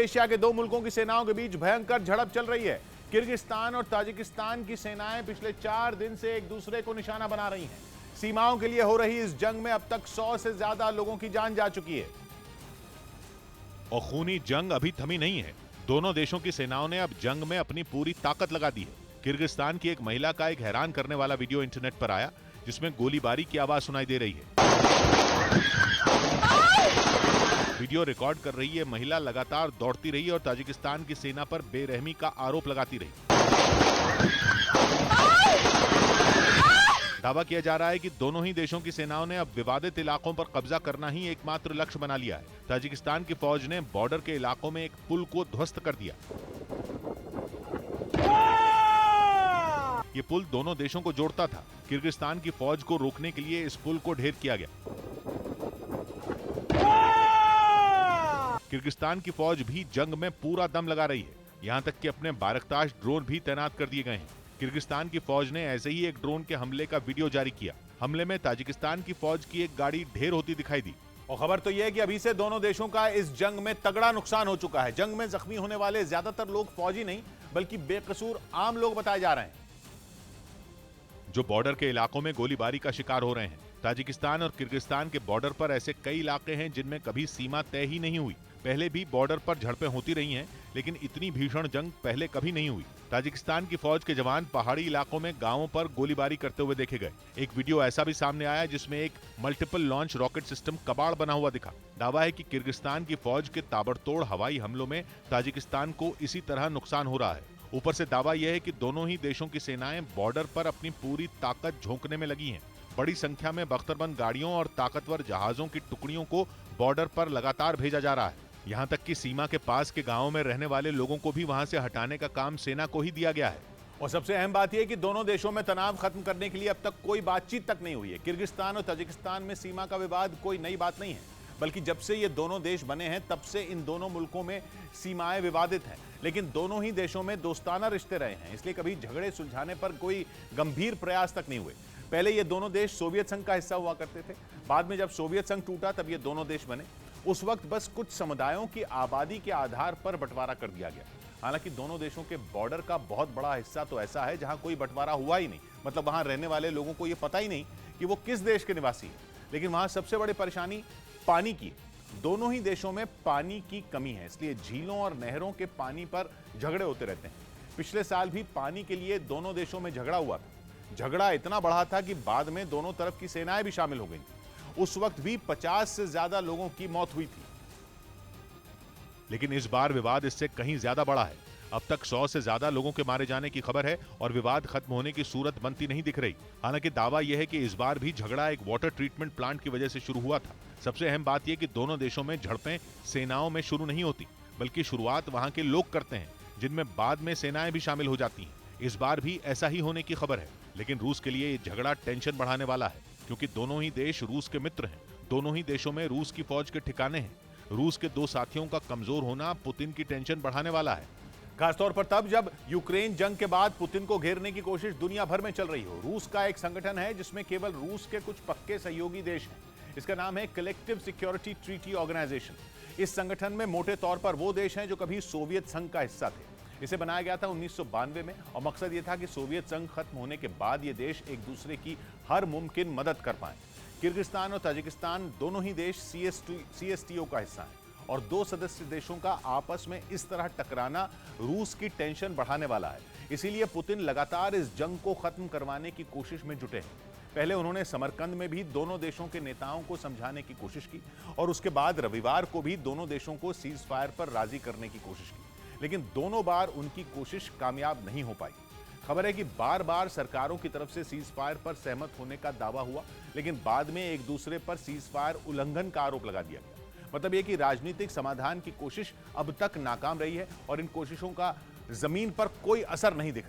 Asia के दो मुल्कों की सेनाओं के बीच भयंकर झड़प चल रही है। किर्गिस्तान और ताजिकिस्तान की सेनाएं पिछले 4 दिन से एक दूसरे को निशाना बना रही हैं। सीमाओं के लिए हो रही इस जंग में अब तक 100 से ज्यादा लोगों की जान जा चुकी है। और खूनी जंग अभी थमी नहीं है। दोनों देशों की सेनाओं ने अब जंग में अपनी पूरी ताकत लगा दी है। किर्गिस्तान की एक महिला का एक हैरान करने वाला वीडियो इंटरनेट पर आया, जिसमें गोलीबारी की आवाज सुनाई दे रही है। वीडियो रिकॉर्ड कर रही ये महिला लगातार दौड़ती रही और ताजिकिस्तान की सेना पर बेरहमी का आरोप लगाती रही। दावा किया जा रहा है कि दोनों ही देशों की सेनाओं ने अब विवादित इलाकों पर कब्जा करना ही एकमात्र लक्ष्य बना लिया है। ताजिकिस्तान की फौज ने बॉर्डर के इलाकों में एक पुल को ध्वस्त कर दिया। ये पुल दोनों देशों को जोड़ता था। किर्गिस्तान की फौज को रोकने के लिए इस पुल को ढेर किया गया। किर्गिस्तान की फौज भी जंग में पूरा दम लगा रही है। यहां तक कि अपने बारकताश ड्रोन भी तैनात कर दिए गए हैं। किर्गिस्तान की फौज ने ऐसे ही एक ड्रोन के हमले का वीडियो जारी किया। हमले में ताजिकिस्तान की फौज की एक गाड़ी ढेर होती दिखाई दी। और खबर तो यह है कि अभी से दोनों देशों का इस जंग में तगड़ा नुकसान हो चुका है। जंग में जख्मी होने वाले ज्यादातर लोग फौजी नहीं बल्कि बेकसूर आम लोग बताए जा रहे हैं, जो बॉर्डर के इलाकों में गोलीबारी का शिकार हो रहे हैं। ताजिकिस्तान और किर्गिस्तान के बॉर्डर पर ऐसे कई इलाके हैं जिनमें कभी सीमा तय ही नहीं हुई। पहले भी बॉर्डर पर झड़पें होती रही हैं, लेकिन इतनी भीषण जंग पहले कभी नहीं हुई। ताजिकिस्तान की फौज के जवान पहाड़ी इलाकों में गांवों पर गोलीबारी करते हुए देखे गए। एक वीडियो ऐसा भी सामने आया जिसमें एक मल्टीपल लॉन्च रॉकेट सिस्टम कबाड़ बना हुआ दिखा। दावा है कि किर्गिस्तान की फौज के ताबड़तोड़ हवाई हमलों में ताजिकिस्तान को इसी तरह नुकसान हो रहा है। ऊपर से दावा यह है कि दोनों ही देशों की सेनाएं बॉर्डर पर अपनी पूरी ताकत झोंकने में लगी हैं। बड़ी संख्या में बख्तरबंद गाड़ियों और ताकतवर जहाजों की टुकड़ियों को बॉर्डर पर लगातार भेजा जा रहा है। यहां तक कि सीमा के पास के गांवों में रहने वाले लोगों को भी वहां से हटाने का काम सेना को ही दिया गया है। और सबसे अहम बात यह है कि दोनों देशों में तनाव खत्म करने के लिए अब तक कोई बातचीत तक नहीं हुई है। किर्गिस्तान और ताजिकिस्तान में सीमा का विवाद कोई नई बात नहीं है, बल्कि जब से ये दोनों देश बने हैं तब से इन दोनों मुल्कों में सीमाएं विवादित हैं। लेकिन दोनों ही देशों में दोस्ताना रिश्ते रहे हैं, इसलिए कभी झगड़े सुलझाने पर कोई गंभीर प्रयास तक नहीं हुए। पहले ये दोनों देश सोवियत संघ का हिस्सा हुआ करते थे। बाद में जब सोवियत संघ टूटा तब ये दोनों देश बने। उस वक्त बस कुछ समुदायों की आबादी के आधार पर बंटवारा कर दिया गया। हालांकि दोनों देशों के बॉर्डर का बहुत बड़ा हिस्सा तो ऐसा है जहां कोई बंटवारा हुआ ही नहीं, मतलब वहां रहने वाले लोगों को यह पता ही नहीं कि वो किस देश के निवासी हैं। लेकिन वहां सबसे बड़ी परेशानी पानी की। दोनों ही देशों में पानी की कमी है, इसलिए झीलों और नहरों के पानी पर झगड़े होते रहते हैं। पिछले साल भी पानी के लिए दोनों देशों में झगड़ा हुआ था। झगड़ा इतना बढ़ा था कि बाद में दोनों तरफ की सेनाएं भी शामिल हो गईं। उस वक्त भी 50 से ज्यादा लोगों की मौत हुई थी। लेकिन इस बार विवाद इससे कहीं ज्यादा बड़ा है। अब तक 100 से ज्यादा लोगों के मारे जाने की खबर है और विवाद खत्म होने की सूरत बनती नहीं दिख रही। हालांकि दावा यह है कि इस बार भी झगड़ा एक वाटर ट्रीटमेंट प्लांट की वजह से शुरू हुआ था। सबसे अहम बात यह कि दोनों देशों में झड़पें सेनाओं में शुरू नहीं होती, बल्कि शुरुआत वहां के लोग करते हैं, जिनमें बाद में सेनाएं भी शामिल हो जाती हैं। इस बार भी ऐसा ही होने की खबर है। लेकिन रूस के लिए यह झगड़ा टेंशन बढ़ाने वाला है, क्योंकि दोनों ही देश रूस के मित्र हैं। दोनों ही देशों में रूस की फौज के ठिकाने हैं। रूस के दो साथियों का कमजोर होना पुतिन की टेंशन बढ़ाने वाला है, खासतौर पर तब जब यूक्रेन जंग के बाद पुतिन को घेरने की कोशिश दुनिया भर में चल रही हो। रूस का एक संगठन है जिसमें केवल रूस के कुछ पक्के सहयोगी देश हैं। इसका नाम है कलेक्टिव सिक्योरिटी ट्रीटी ऑर्गेनाइजेशन। इस संगठन में मोटे तौर पर वो देश हैं जो कभी सोवियत संघ का हिस्सा थे। इसे बनाया गया था 1992 में और मकसद यह था कि सोवियत संघ खत्म होने के बाद ये देश एक दूसरे की हर मुमकिन मदद कर पाए। किर्गिस्तान और ताजिकिस्तान दोनों ही देश CSTO का हिस्सा हैं और दो सदस्य देशों का आपस में इस तरह टकराना रूस की टेंशन बढ़ाने वाला है। इसीलिए पुतिन लगातार इस जंग को खत्म करवाने की कोशिश में जुटे हैं। पहले उन्होंने समरकंद में भी दोनों देशों के नेताओं को समझाने की कोशिश की और उसके बाद रविवार को भी दोनों देशों को सीज फायर पर राजी करने की कोशिश की, लेकिन दोनों बार उनकी कोशिश कामयाब नहीं हो पाई। खबर है कि बार बार सरकारों की तरफ से सीज फायर पर सहमत होने का दावा हुआ, लेकिन बाद में एक दूसरे पर सीज फायर उल्लंघन का आरोप लगा दिया गया। मतलब यह कि राजनीतिक समाधान की कोशिश अब तक नाकाम रही है और इन कोशिशों का जमीन पर कोई असर नहीं दिख रहा।